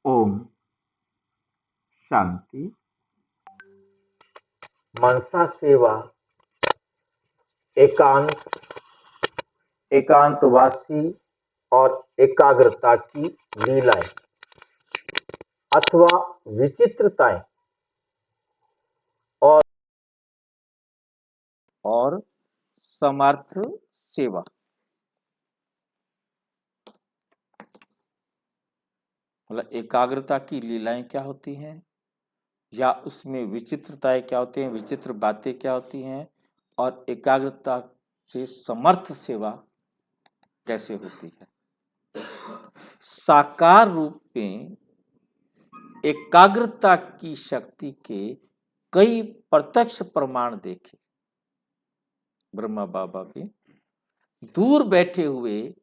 ओम शांति। मनसा सेवा एकांत, एकांतवासी और एकाग्रता की लीलाएं अथवा विचित्रताएं और समर्थ सेवा। मतलब एकाग्रता की लीलाएं क्या होती हैं, या उसमें विचित्रताएं क्या होती हैं, विचित्र बातें क्या होती हैं, और एकाग्रता से समर्थ सेवा कैसे होती है। साकार रूप में एकाग्रता की शक्ति के कई प्रत्यक्ष प्रमाण देखे ब्रह्मा बाबा के। दूर बैठे हुए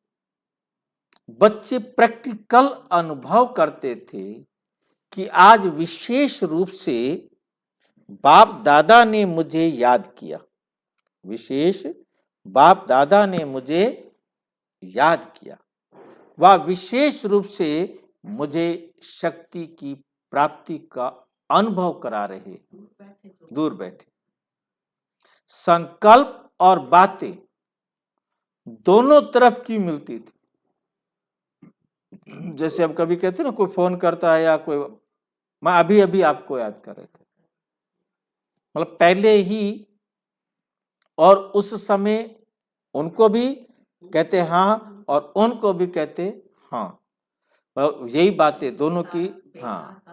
बच्चे प्रैक्टिकल अनुभव करते थे कि आज विशेष रूप से बाप दादा ने मुझे याद किया, विशेष बाप दादा ने मुझे याद किया, वह विशेष रूप से मुझे शक्ति की प्राप्ति का अनुभव करा रहे दूर बैठे। संकल्प और बातें दोनों तरफ की मिलती थी। जैसे हम कभी कहते हैं ना, कोई फोन करता है या कोई, मैं अभी अभी आपको याद कर रहे थे, मतलब पहले ही, और उस समय उनको भी कहते हाँ और उनको भी कहते हाँ, मतलब यही बातें दोनों की। हाँ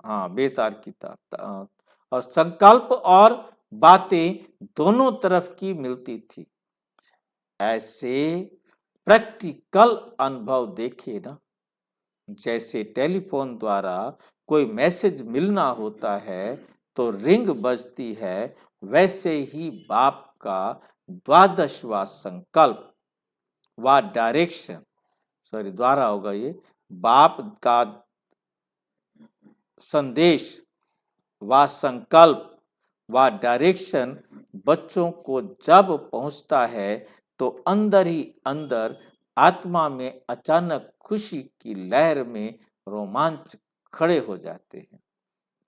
हाँ, बेतार की तार। और संकल्प और बातें दोनों तरफ की मिलती थी। ऐसे प्रैक्टिकल अनुभव देखे ना, जैसे टेलीफोन द्वारा कोई मैसेज मिलना होता है तो रिंग बजती है, वैसे ही बाप का द्वादशवा संकल्प व डायरेक्शन, सॉरी द्वारा होगा ये, बाप का संदेश व संकल्प व डायरेक्शन बच्चों को जब पहुंचता है तो अंदर ही अंदर आत्मा में अचानक खुशी की लहर में रोमांच खड़े हो जाते हैं।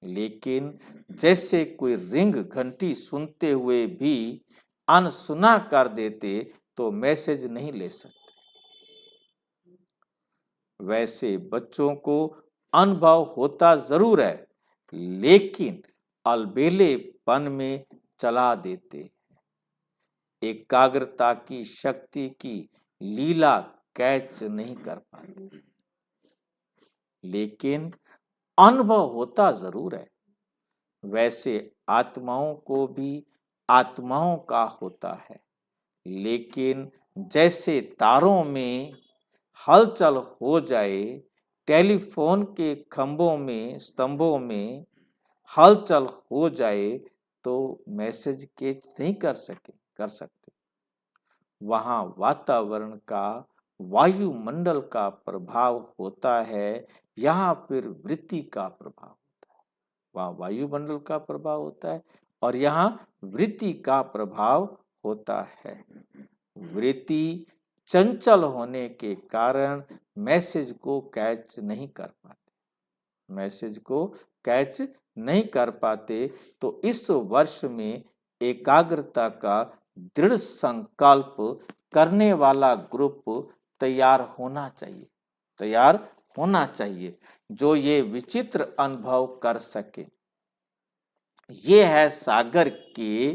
लेकिन जैसे कोई रिंग घंटी सुनते हुए भी अनसुना कर देते तो मैसेज नहीं ले सकते, वैसे बच्चों को अनुभव होता जरूर है, लेकिन अलबेलेपन में चला देते। एकाग्रता की शक्ति की लीला कैच नहीं कर पाते, लेकिन अनुभव होता जरूर है। वैसे आत्माओं को भी आत्माओं का होता है, लेकिन जैसे तारों में हलचल हो जाए, टेलीफोन के खंभों में स्तंभों में हलचल हो जाए तो मैसेज कैच नहीं कर सकते। वहां वातावरण का, वायुमंडल का प्रभाव होता है, यहाँ फिर वृत्ति का प्रभाव होता है। वहां वायुमंडल का प्रभाव होता है और यहाँ वृत्ति का प्रभाव होता है। वृत्ति चंचल होने के कारण मैसेज को कैच नहीं कर पाते, मैसेज को कैच नहीं कर पाते। तो इस वर्ष में एकाग्रता का दृढ़ संकल्प करने वाला ग्रुप तैयार होना चाहिए, तैयार होना चाहिए, जो ये विचित्र अनुभव कर सके। ये है सागर के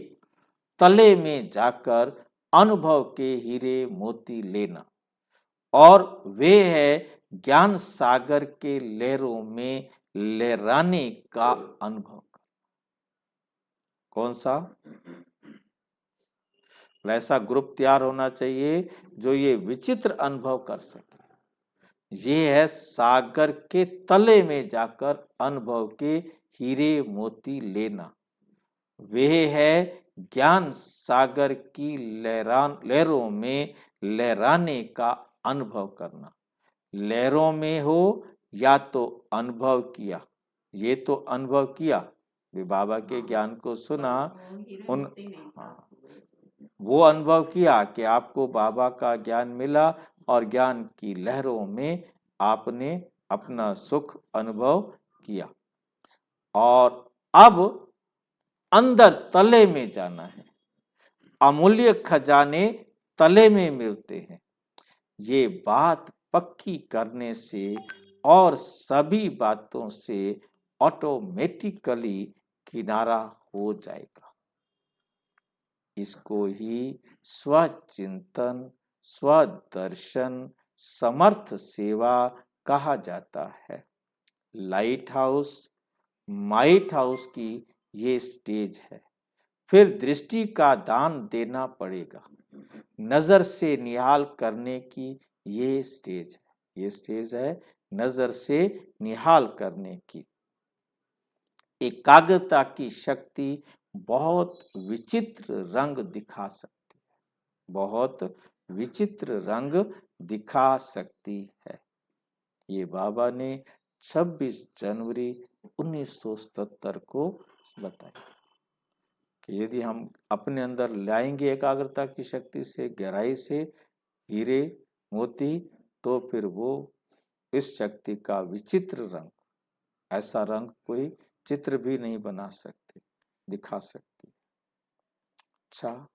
तले में जाकर अनुभव के हीरे मोती लेना, और वे है ज्ञान सागर के लहरों में लहराने का अनुभव। कौन सा? ऐसा ग्रुप तैयार होना चाहिए जो ये विचित्र अनुभव कर सके। ये है सागर के तले में जाकर अनुभव के हीरे मोती लेना। वे है ज्ञान सागर की लहरों में लहराने का अनुभव करना। लहरों में हो या तो अनुभव किया, ये तो अनुभव किया, वे बाबा के ज्ञान को सुना, वो अनुभव किया कि आपको बाबा का ज्ञान मिला और ज्ञान की लहरों में आपने अपना सुख अनुभव किया और अब अंदर तले में जाना है। अमूल्य खजाने तले में मिलते हैं। ये बात पक्की करने से और सभी बातों से ऑटोमेटिकली किनारा हो जाएगा। इसको ही स्वचिंतन, स्वदर्शन, समर्थ सेवा कहा जाता है। लाइट हाउस, माइट हाउस की ये स्टेज है। फिर दृष्टि का दान देना पड़ेगा। नजर से निहाल करने की ये स्टेज है। ये स्टेज है नजर से निहाल करने की। एकाग्रता की शक्ति बहुत विचित्र रंग दिखा सकती है। बहुत विचित्र रंग दिखा सकती है। ये बाबा ने 26 जनवरी 1977 को बताया कि यदि हम अपने अंदर लाएंगे एकाग्रता की शक्ति से, गहराई से हीरे मोती, तो फिर वो इस शक्ति का विचित्र रंग, ऐसा रंग कोई चित्र भी नहीं बना सकते, दिखा सकते। अच्छा,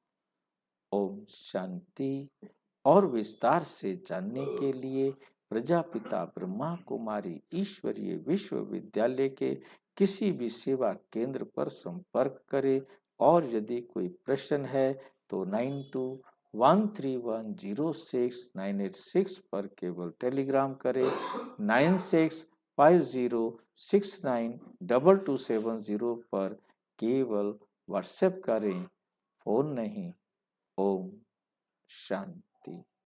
ओम शांति। और विस्तार से जानने के लिए प्रजापिता ब्रह्मा कुमारी ईश्वरीय विश्वविद्यालय के किसी भी सेवा केंद्र पर संपर्क करें और यदि कोई प्रश्न है तो 9213106986 पर केवल टेलीग्राम करें। 9650692270 पर केवल व्हाट्सएप करें, फोन नहीं। ओम शांति।